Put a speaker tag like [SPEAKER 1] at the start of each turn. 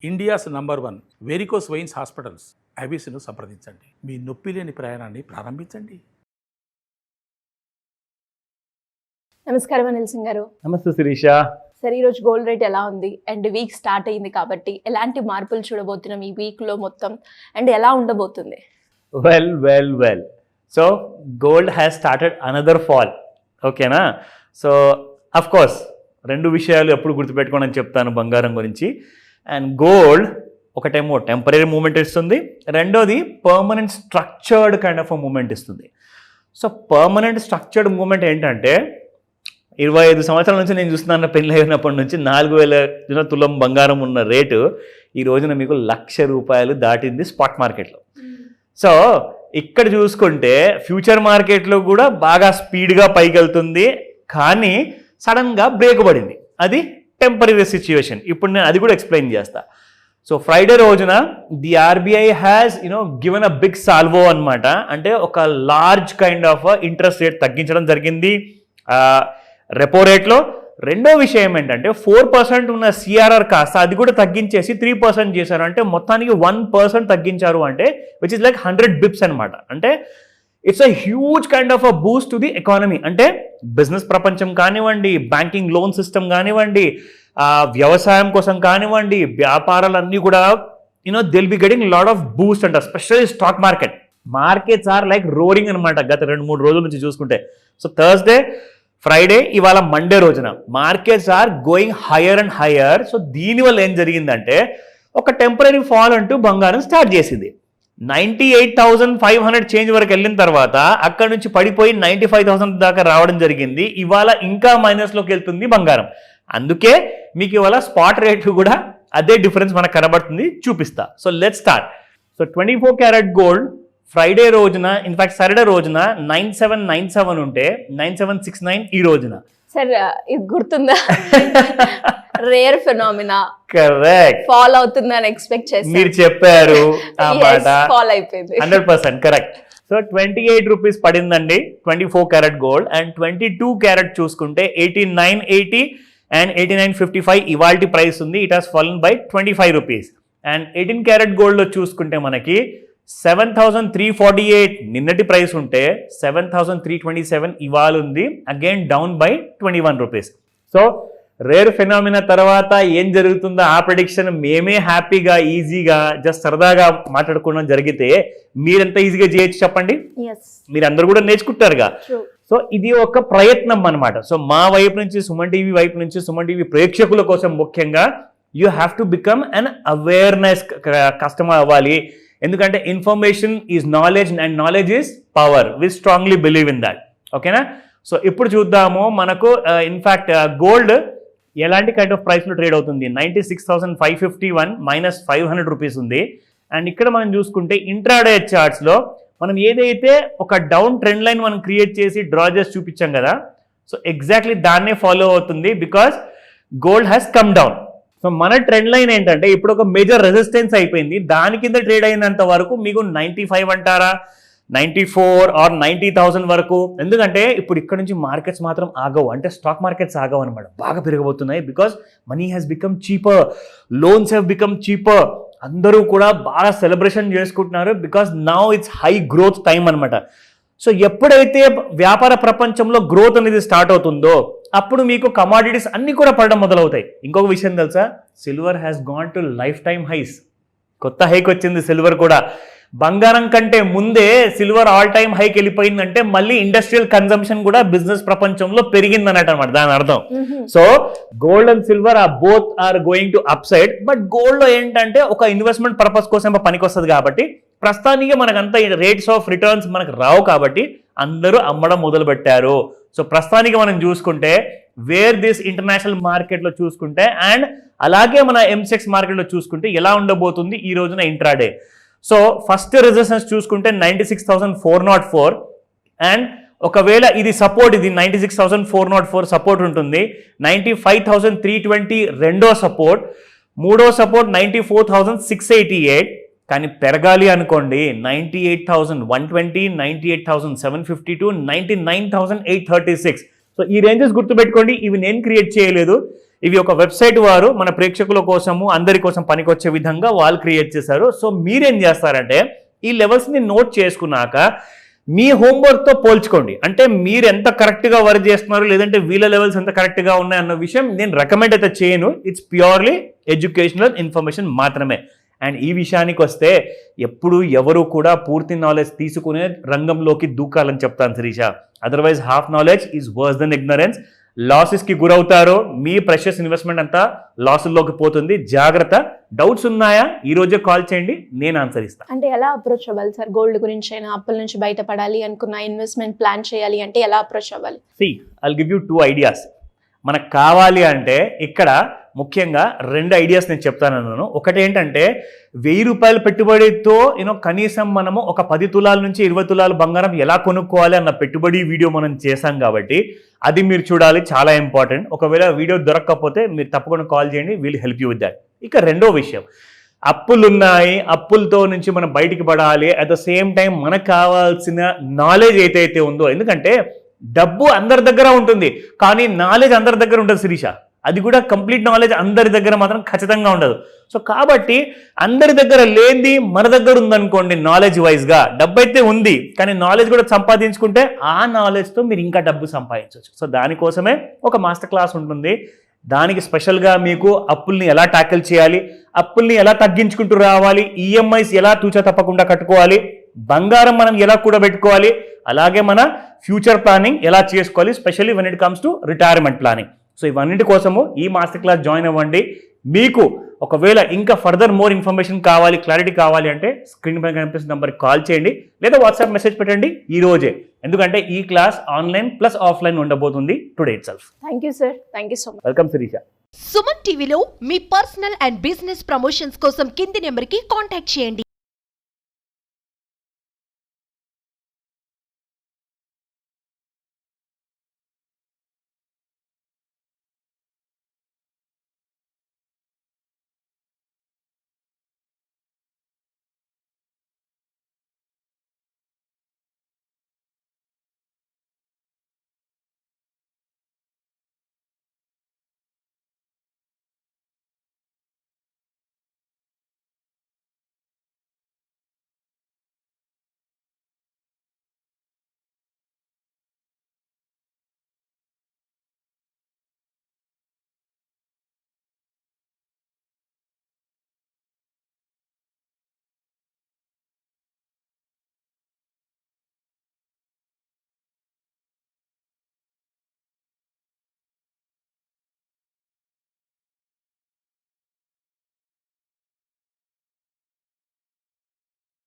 [SPEAKER 1] India's number 1 varicose veins hospitals ఐబీసీను సంప్రదించండి. మీ నొప్పి లేని ప్రయాణాన్ని ప్రారంభించండి.
[SPEAKER 2] నమస్కారం అనిల్ సింగ్ గారు.
[SPEAKER 3] నమస్తే శిరీష.
[SPEAKER 2] సరే, ఈరోజు గోల్డ్ రేట్ ఎలా ఉంది అండ్ వీక్ స్టార్ట్ అయింది కాబట్టి ఎలాంటి మార్పులు చూడబోతున్నాం ఈ వీక్లో మొత్తం అండ్ ఎలా ఉండబోతుంది?
[SPEAKER 3] Well so gold has started another fall. ఓకేనా? సో అఫ్ కోర్స్ రెండు విషయాలు ఎప్పుడు గుర్తుపెట్టుకోండి అని చెప్తాను బంగారం గురించి. అండ్ గోల్డ్ ఒకటేమో టెంపరీ మూమెంట్ ఇస్తుంది, రెండోది permanent structured kind of moment ఇస్తుంది. సో పర్మనెంట్ స్ట్రక్చర్డ్ మూమెంట్ ఏంటంటే 25 సంవత్సరాల నుంచి నేను చూస్తున్నాను, పెళ్ళి అయినప్పటి నుంచి 4,000 తులం బంగారం ఉన్న రేటు ఈ రోజున మీకు ₹1,00,000 దాటింది స్పాట్ మార్కెట్లో. సో ఇక్కడ చూసుకుంటే ఫ్యూచర్ మార్కెట్లో కూడా బాగా స్పీడ్గా పైకి వెళ్తుంది, కానీ సడన్గా బ్రేక్ పడింది. అది టెంపరీ సిచ్యువేషన్. ఇప్పుడు నేను అది కూడా ఎక్స్ప్లెయిన్ చేస్తా. సో ఫ్రైడే రోజున the RBI has given a big salvo అనమాట. అంటే ఒక large kind of interest rate తగ్గించడం జరిగింది రెపో రేట్లో. రెండో విషయం ఏంటంటే 4% ఉన్న సిఆర్ఆర్ కాస్త అది కూడా తగ్గించేసి 3% చేశారు. అంటే మొత్తానికి 1% తగ్గించారు, అంటే విచ్ ఇస్ లైక్ 100 బిప్స్ అనమాట. అంటే it's a huge kind of a Boost to the economy. అంటే బిజినెస్ ప్రపంచం కానివ్వండి, బ్యాంకింగ్ లోన్ సిస్టమ్ కానివ్వండి, వ్యవసాయం కోసం కానివ్వండి, వ్యాపారాలన్నీ కూడా will be getting lot of boost అంట. Specially stock markets are like roaring అనమాట గత 2-3 రోజుల నుంచి చూసుకుంటే. సో థర్స్డే, ఫ్రైడే, ఇవాళ మండే రోజున markets are going higher and higher. So దీనివల్ల ఏం జరిగిందంటే ఒక టెంపరీ ఫాల్ అంటూ బంగారం స్టార్ట్ చేసింది. 98,500 చేంజ్ వరకు వెళ్ళిన తర్వాత అక్కడ నుంచి పడిపోయి 95,000 దాకా రావడం జరిగింది. ఇవాళ ఇంకా మైనస్లోకి వెళ్తుంది బంగారం. అందుకే మీకు ఇవాళ స్పాట్ రేట్ కూడా అదే డిఫరెన్స్ మనకు కనబడుతుంది, చూపిస్తా. So let's start. So 24 carat gold Friday రోజున, ఇన్ఫాక్ట్ సాటర్డే రోజున 9797 ఉంటే 9769 ఈ రోజున.
[SPEAKER 2] సార్, ఇది గుర్తుందా? Rare phenomena.
[SPEAKER 3] కరెక్ట్.
[SPEAKER 2] ఫాల్ అవుతుందని ఎక్స్పెక్ట్ చేశాను,
[SPEAKER 3] మీరు చెప్పారు ఆ మాట.
[SPEAKER 2] ఫాల్ అయిపోయింది.
[SPEAKER 3] 100% కరెక్ట్. సో 28 రూపీస్ పడిందండి 24 క్యారెట్ గోల్డ్. అండ్ 22 క్యారెట్ చూసుకుంటే 8980 అండ్ 8955 ఇవాల్టి ప్రైస్ ఉంది. It has fallen by 25 rupees. And 18 carrot గోల్డ్లో చూసుకుంటే మనకి 7,348 నిన్నటి ప్రైస్ ఉంటే 7,327 ఇవాళ ఉంది. Again down by 21 rupees. So rare phenomena తర్వాత ఏం జరుగుతుందో ఆ ప్రెడిక్షన్ మేమే హ్యాపీగా ఈజీగా జస్ట్ సరదాగా మాట్లాడుకోవడం జరిగితే మీరెంత ఈజీగా చేయొచ్చు చెప్పండి? మీరందరూ కూడా నేర్చుకుంటారుగా. సో ఇది ఒక ప్రయత్నం అనమాట. సో మా వైపు నుంచి, సుమన్ టీవీ వైపు నుంచి, సుమన్ టీవీ ప్రేక్షకుల కోసం ముఖ్యంగా you have to become an awareness customer అవ్వాలి. ఎందుకంటే information is knowledge and knowledge is power. We strongly believe in that. ఓకేనా? సో ఇప్పుడు చూద్దాము మనకు ఇన్ఫాక్ట్ గోల్డ్ ఎలాంటి కైండ్ ఆఫ్ ప్రైస్లో ట్రేడ్ అవుతుంది. 96,551 మైనస్ 500 రూపీస్ ఉంది. అండ్ ఇక్కడ మనం చూసుకుంటే ఇంట్రాడే చార్ట్స్లో మనం ఏదైతే ఒక డౌన్ ట్రెండ్ లైన్ మనం క్రియేట్ చేసి డ్రా చేసి చూపించాం కదా, సో ఎగ్జాక్ట్లీ దాన్నే ఫాలో అవుతుంది because gold has come down. So మన ట్రెండ్ లైన్ ఏంటంటే ఇప్పుడు ఒక మేజర్ రెసిస్టెన్స్ అయిపోయింది. దాని కింద ట్రేడ్ అయినంత వరకు మీకు 95 అంటారా, 94 ఆర్ 90,000 వరకు. ఎందుకంటే ఇప్పుడు ఇక్కడ నుంచి మార్కెట్స్ మాత్రం ఆగవు, అంటే స్టాక్ మార్కెట్స్ ఆగవు అనమాట, బాగా పెరగబోతున్నాయి. Because money has become cheaper, loans have become cheaper. అందరూ కూడా బాగా సెలబ్రేషన్ చేసుకుంటున్నారు because now it's high growth time అనమాట. సో ఎప్పుడైతే వ్యాపార ప్రపంచంలో గ్రోత్ అనేది స్టార్ట్ అవుతుందో అప్పుడు మీకు కమాడిటీస్ అన్నీ కూడా పడడం మొదలవుతాయి. ఇంకొక విషయం తెలుసా, silver has gone to lifetime highs. కొత్త హైక్ వచ్చింది సిల్వర్ కూడా. బంగారం కంటే ముందే సిల్వర్ ఆల్ టైమ్ హైక్ వెళ్ళిపోయిందంటే మళ్ళీ ఇండస్ట్రియల్ కన్జంప్షన్ కూడా బిజినెస్ ప్రపంచంలో పెరిగింది అన్నట్టు అనమాట దాని అర్థం. So gold and silver both are going to up side. But gold లో ఏంటంటే ఒక ఇన్వెస్ట్మెంట్ పర్పస్ కోసం పనికి వస్తుంది కాబట్టి ప్రస్తుతానికి మనకంతా రేట్స్ ఆఫ్ రిటర్న్స్ మనకు రావు కాబట్టి అందరూ అమ్మడం మొదలు పెట్టారు. సో ప్రస్తుతానికి మనం చూసుకుంటే వేర్ దిస్ ఇంటర్నేషనల్ మార్కెట్లో చూసుకుంటే అండ్ అలాగే మన ఎంసెక్స్ మార్కెట్లో చూసుకుంటే ఎలా ఉండబోతుంది ఈ రోజున ఇంట్రాడే. సో ఫస్ట్ రెసిస్టెన్స్ చూసుకుంటే 96,404 అండ్ ఒకవేళ ఇది సపోర్ట్, ఇది 96,404 సపోర్ట్ ఉంటుంది. 95,320 రెండో సపోర్ట్, మూడో సపోర్ట్ 94,688. కానీ పెరగాలి అనుకోండి 98,120, 98,752, 99,836. సో ఈ రేంజెస్ గుర్తుపెట్టుకోండి, ఇవి నేను క్రియేట్ చేయలేదు, ఇవి ఒక వెబ్సైట్ వారు మన ప్రేక్షకుల కోసము అందరి కోసం పనికొచ్చే విధంగా వాళ్ళు క్రియేట్ చేశారు. సో మీరేం చేస్తారంటే ఈ లెవెల్స్ని నోట్ చేసుకున్నాక మీ హోంవర్క్తో పోల్చుకోండి. అంటే మీరు ఎంత కరెక్ట్గా వర్క్ చేస్తున్నారు, లేదంటే వీళ్ళ లెవెల్స్ ఎంత కరెక్ట్గా ఉన్నాయి అన్న విషయం నేను రికమెండ్ అయితే చేయను. ఇట్స్ ప్యూర్లీ ఎడ్యుకేషనల్ ఇన్ఫర్మేషన్ మాత్రమే. అండ్ ఈ విషయానికి వస్తే ఎప్పుడు ఎవరు కూడా పూర్తి నాలెడ్జ్ తీసుకునే రంగంలోకి దూకాలని చెప్తాను Sirisha. Otherwise half knowledge is worse than ignorance. లాసెస్కి గురవుతారో, మీ ప్రెషియస్ ఇన్వెస్ట్మెంట్ అంతా లాసుల్లోకి పోతుంది. జాగ్రత్త. డౌట్స్ ఉన్నాయా ఈ రోజే కాల్ చేయండి, నేను ఆన్సర్ ఇస్తాను.
[SPEAKER 2] అంటే ఎలా అప్రోచ్ అవ్వాలి సార్? గోల్డ్ గురించి అయినా, అప్పుల నుంచి బయటపడాలి అనుకున్న, ఇన్వెస్ట్మెంట్ ప్లాన్ చేయాలి అంటే ఎలా అప్రోచ్ అవ్వాలి?
[SPEAKER 3] I'll give you 2 ideas. మనకు కావాలి అంటే ఇక్కడ ముఖ్యంగా 2 ఐడియాస్ నేను చెప్తాను. ఒకటి ఏంటంటే 1000 రూపాయల పెట్టుబడితో కనీసం మనము ఒక 10 తులాల నుంచి 20 తులాల బంగారం ఎలా కొనుక్కోవాలి అన్న పెట్టుబడి వీడియో మనం చేశాం కాబట్టి అది మీరు చూడాలి, చాలా ఇంపార్టెంట్. ఒకవేళ వీడియో దొరకకపోతే మీరు తప్పకుండా కాల్ చేయండి, will help you with that. ఇక రెండో విషయం, అప్పులు ఉన్నాయి, అప్పులతో నుంచి మనం బయటికి పడాలి. అట్ ద సేమ్ టైం మనకు కావాల్సిన నాలెడ్జ్ ఏదైతే ఉందో, ఎందుకంటే డబ్బు అందరి దగ్గర ఉంటుంది కానీ నాలెడ్జ్ అందరి దగ్గర ఉండదు శిరీష. అది కూడా కంప్లీట్ నాలెడ్జ్ అందరి దగ్గర మాత్రం ఖచ్చితంగా ఉండదు. సో కాబట్టి అందరి దగ్గర లేనిది మన దగ్గర ఉందనుకోండి, నాలెడ్జ్ వైజ్గా డబ్బు అయితే ఉంది కానీ నాలెడ్జ్ కూడా సంపాదించుకుంటే ఆ నాలెడ్జ్తో మీరు ఇంకా డబ్బు సంపాదించవచ్చు. సో దానికోసమే ఒక మాస్టర్ క్లాస్ ఉంటుంది. దానికి స్పెషల్గా మీకు అప్పుల్ని ఎలా ట్యాకిల్ చేయాలి, అప్పుల్ని ఎలా తగ్గించుకుంటూ రావాలి, ఈఎంఐస్ ఎలా తూచా తప్పకుండా కట్టుకోవాలి, బంగారం మనం ఎలా కూడబెట్టుకోవాలి, అలాగే మన ఫ్యూచర్ ప్లానింగ్ ఎలా చేసుకోవాలి, specially when it comes to retirement planning. So ఇవన్నిటి కోసము ఈ మాస్టర్ క్లాస్ జాయిన్ అవ్వండి. మీకు ఒకవేళ ఇంకా ఫర్దర్ మోర్ ఇన్ఫర్మేషన్ కావాలి, క్లారిటీ కావాలి అంటే స్క్రీన్ పైన కనిపిస్తున్న నెంబర్కి కాల్ చేయండి, లేదా వాట్సాప్ మెసేజ్ పెట్టండి ఈ రోజే. ఎందుకంటే ఈ క్లాస్ ఆన్లైన్ ప్లస్ ఆఫ్లైన్ ఉండబోతుంది today it self.
[SPEAKER 2] Thank you sir, thank you so much.
[SPEAKER 3] Welcome Shirisha.
[SPEAKER 4] Suman టీవీలో మీ పర్సనల్ అండ్ బిజినెస్ ప్రమోషన్స్ కోసం కింది నెంబర్కి కాంటాక్ట్ చేయండి.